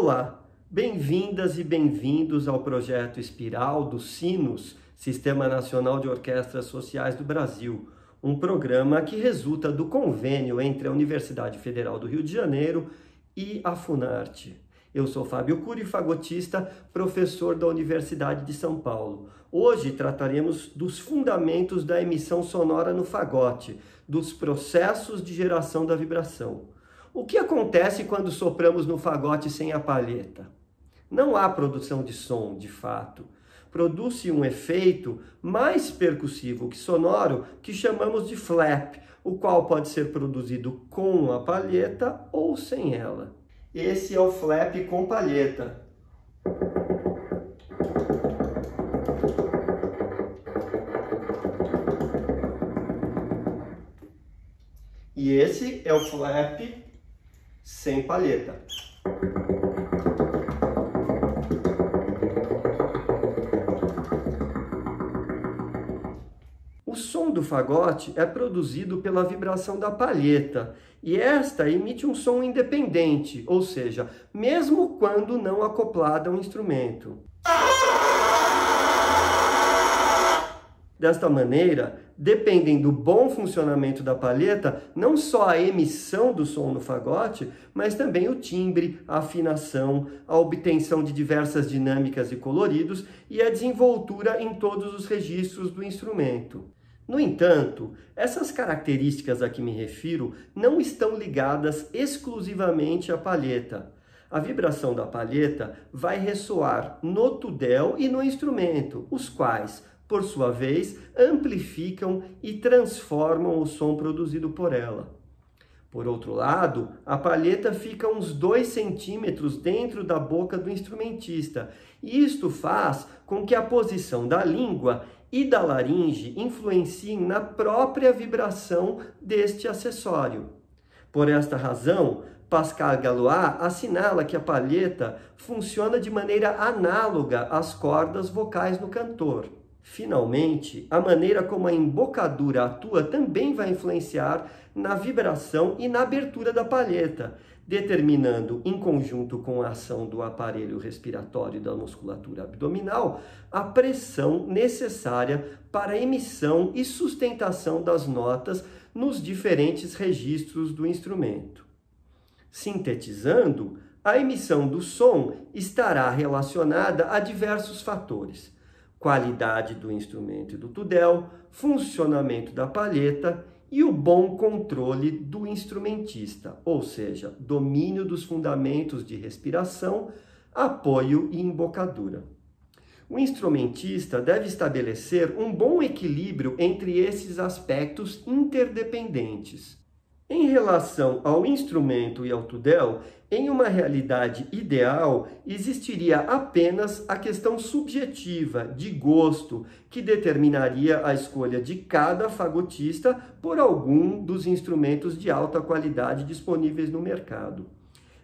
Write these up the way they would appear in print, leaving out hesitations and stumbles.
Olá, bem-vindas e bem-vindos ao projeto Espiral dos Sinos, Sistema Nacional de Orquestras Sociais do Brasil, um programa que resulta do convênio entre a Universidade Federal do Rio de Janeiro e a Funarte. Eu sou Fábio Cury, fagotista, professor da Universidade de São Paulo. Hoje trataremos dos fundamentos da emissão sonora no fagote, dos processos de geração da vibração. O que acontece quando sopramos no fagote sem a palheta? Não há produção de som, de fato. Produz-se um efeito mais percussivo que sonoro que chamamos de flap, o qual pode ser produzido com a palheta ou sem ela. Esse é o flap com palheta. E esse é o flap sem palheta. O som do fagote é produzido pela vibração da palheta e esta emite um som independente, ou seja, mesmo quando não acoplada a um instrumento. Desta maneira, dependem do bom funcionamento da palheta, não só a emissão do som no fagote, mas também o timbre, a afinação, a obtenção de diversas dinâmicas e coloridos e a desenvoltura em todos os registros do instrumento. No entanto, essas características a que me refiro não estão ligadas exclusivamente à palheta. A vibração da palheta vai ressoar no tudel e no instrumento, os quais, por sua vez, amplificam e transformam o som produzido por ela. Por outro lado, a palheta fica uns 2 centímetros dentro da boca do instrumentista, e isto faz com que a posição da língua e da laringe influenciem na própria vibração deste acessório. Por esta razão, Pascal Galois assinala que a palheta funciona de maneira análoga às cordas vocais no cantor. Finalmente, a maneira como a embocadura atua também vai influenciar na vibração e na abertura da palheta, determinando, em conjunto com a ação do aparelho respiratório e da musculatura abdominal, a pressão necessária para a emissão e sustentação das notas nos diferentes registros do instrumento. Sintetizando, a emissão do som estará relacionada a diversos fatores: qualidade do instrumento e do tudel, funcionamento da palheta e o bom controle do instrumentista, ou seja, domínio dos fundamentos de respiração, apoio e embocadura. O instrumentista deve estabelecer um bom equilíbrio entre esses aspectos interdependentes. Em relação ao instrumento e ao tudel, em uma realidade ideal, existiria apenas a questão subjetiva, de gosto, que determinaria a escolha de cada fagotista por algum dos instrumentos de alta qualidade disponíveis no mercado.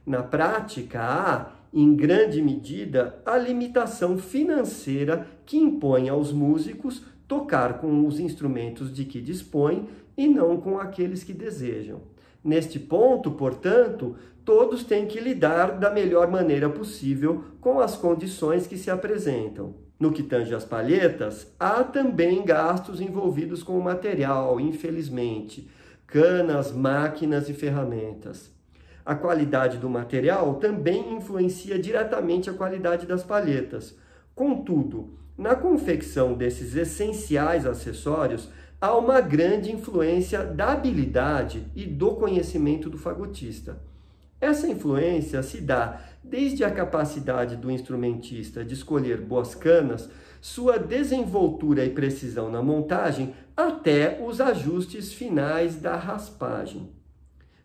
Na prática, há, em grande medida, a limitação financeira que impõe aos músicos tocar com os instrumentos de que dispõem e não com aqueles que desejam. Neste ponto, portanto, todos têm que lidar da melhor maneira possível com as condições que se apresentam. No que tange às palhetas, há também gastos envolvidos com o material, infelizmente, canas, máquinas e ferramentas. A qualidade do material também influencia diretamente a qualidade das palhetas. Contudo, na confecção desses essenciais acessórios, há uma grande influência da habilidade e do conhecimento do fagotista. Essa influência se dá desde a capacidade do instrumentista de escolher boas canas, sua desenvoltura e precisão na montagem, até os ajustes finais da raspagem.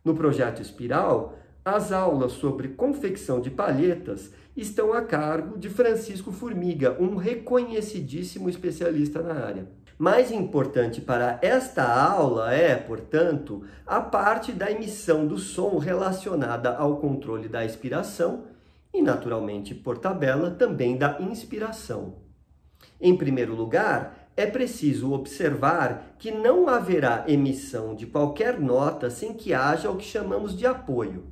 No projeto Espiral, as aulas sobre confecção de palhetas estão a cargo de Francisco Formiga, um reconhecidíssimo especialista na área. Mais importante para esta aula é, portanto, a parte da emissão do som relacionada ao controle da expiração e, naturalmente, por tabela, também da inspiração. Em primeiro lugar, é preciso observar que não haverá emissão de qualquer nota sem que haja o que chamamos de apoio.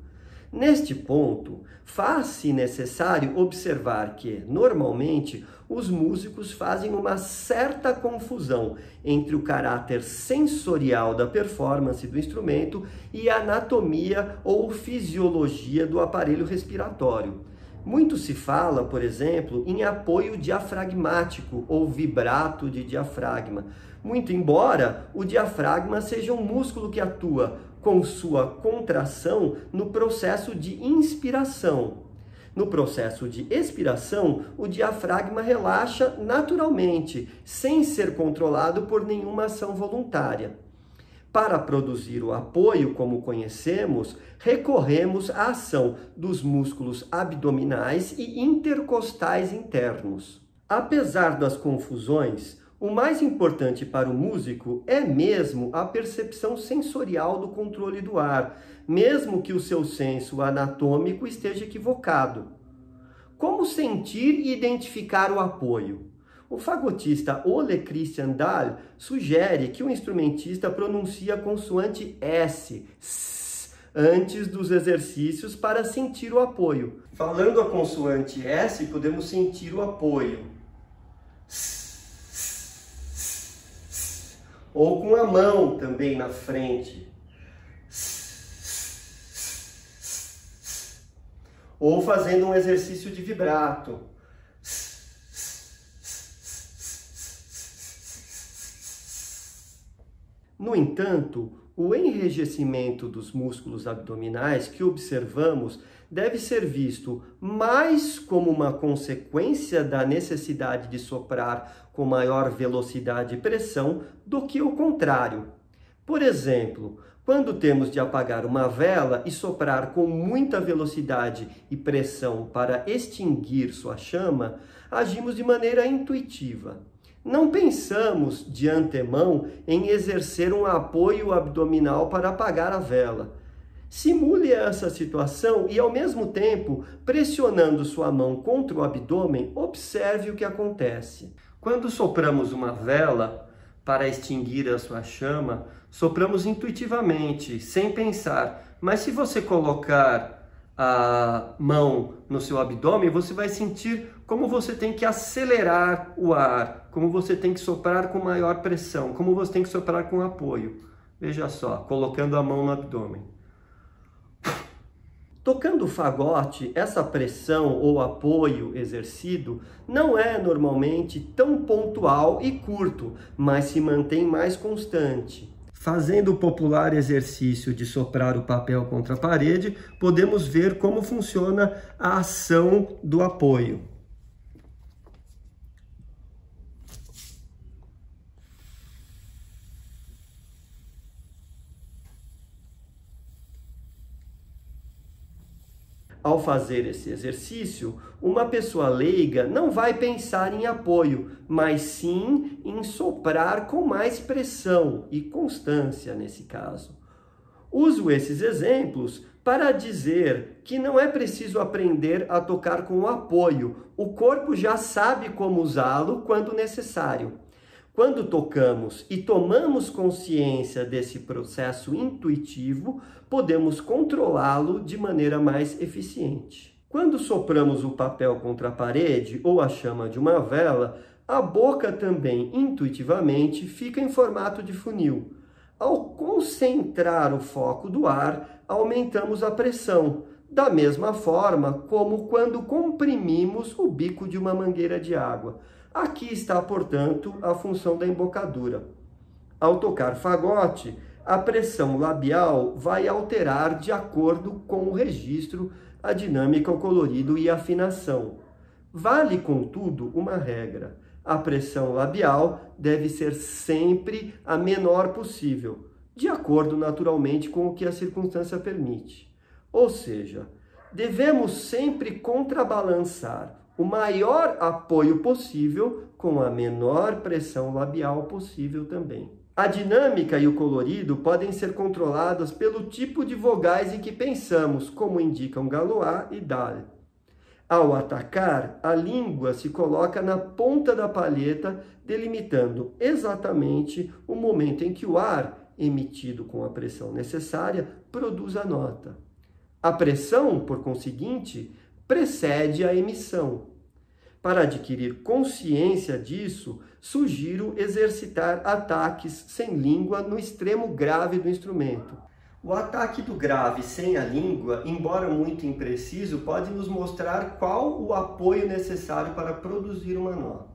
Neste ponto, faz-se necessário observar que, normalmente, os músicos fazem uma certa confusão entre o caráter sensorial da performance do instrumento e a anatomia ou fisiologia do aparelho respiratório. Muito se fala, por exemplo, em apoio diafragmático ou vibrato de diafragma, muito embora o diafragma seja um músculo que atua com sua contração no processo de inspiração. No processo de expiração, o diafragma relaxa naturalmente, sem ser controlado por nenhuma ação voluntária. Para produzir o apoio, como conhecemos, recorremos à ação dos músculos abdominais e intercostais internos. Apesar das confusões, o mais importante para o músico é mesmo a percepção sensorial do controle do ar, mesmo que o seu senso anatômico esteja equivocado. Como sentir e identificar o apoio? O fagotista Ole Christian Dahl sugere que o instrumentista pronuncie a consoante S antes dos exercícios para sentir o apoio. Falando a consoante S, podemos sentir o apoio. Ou com a mão também na frente. Ou fazendo um exercício de vibrato. No entanto, o enrijecimento dos músculos abdominais que observamos deve ser visto mais como uma consequência da necessidade de soprar com maior velocidade e pressão do que o contrário. Por exemplo, quando temos de apagar uma vela e soprar com muita velocidade e pressão para extinguir sua chama, agimos de maneira intuitiva. Não pensamos de antemão em exercer um apoio abdominal para apagar a vela. Simule essa situação e, ao mesmo tempo, pressionando sua mão contra o abdômen, observe o que acontece. Quando sopramos uma vela para extinguir a sua chama, sopramos intuitivamente, sem pensar. Mas se você colocar a mão no seu abdômen, você vai sentir como você tem que acelerar o ar, como você tem que soprar com maior pressão, como você tem que soprar com apoio. Veja só, colocando a mão no abdômen. Tocando o fagote, essa pressão ou apoio exercido não é normalmente tão pontual e curto, mas se mantém mais constante. Fazendo o popular exercício de soprar o papel contra a parede, podemos ver como funciona a ação do apoio. Ao fazer esse exercício, uma pessoa leiga não vai pensar em apoio, mas sim em soprar com mais pressão e constância nesse caso. Uso esses exemplos para dizer que não é preciso aprender a tocar com o apoio, o corpo já sabe como usá-lo quando necessário. Quando tocamos e tomamos consciência desse processo intuitivo, podemos controlá-lo de maneira mais eficiente. Quando sopramos o papel contra a parede ou a chama de uma vela, a boca também intuitivamente fica em formato de funil. Ao concentrar o foco do ar, aumentamos a pressão, da mesma forma como quando comprimimos o bico de uma mangueira de água. Aqui está, portanto, a função da embocadura. Ao tocar fagote, a pressão labial vai alterar de acordo com o registro, a dinâmica, o colorido e a afinação. Vale, contudo, uma regra. A pressão labial deve ser sempre a menor possível, de acordo, naturalmente, com o que a circunstância permite. Ou seja, devemos sempre contrabalançar o maior apoio possível com a menor pressão labial possível também. A dinâmica e o colorido podem ser controladas pelo tipo de vogais em que pensamos, como indicam Galois e Dahl. Ao atacar, a língua se coloca na ponta da palheta, delimitando exatamente o momento em que o ar, emitido com a pressão necessária, produz a nota. A pressão, por conseguinte, precede a emissão. Para adquirir consciência disso, sugiro exercitar ataques sem língua no extremo grave do instrumento. O ataque do grave sem a língua, embora muito impreciso, pode nos mostrar qual o apoio necessário para produzir uma nota.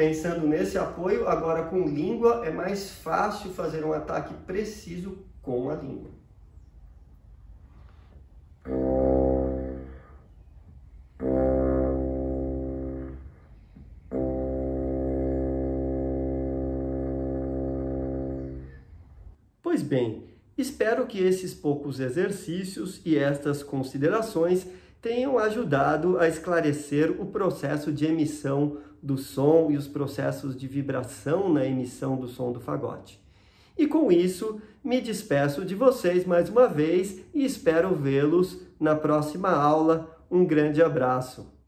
Pensando nesse apoio, agora com língua, é mais fácil fazer um ataque preciso com a língua. Pois bem, espero que esses poucos exercícios e estas considerações tenham ajudado a esclarecer o processo de emissão do som e os processos de vibração na emissão do som do fagote. E com isso, me despeço de vocês mais uma vez e espero vê-los na próxima aula. Um grande abraço!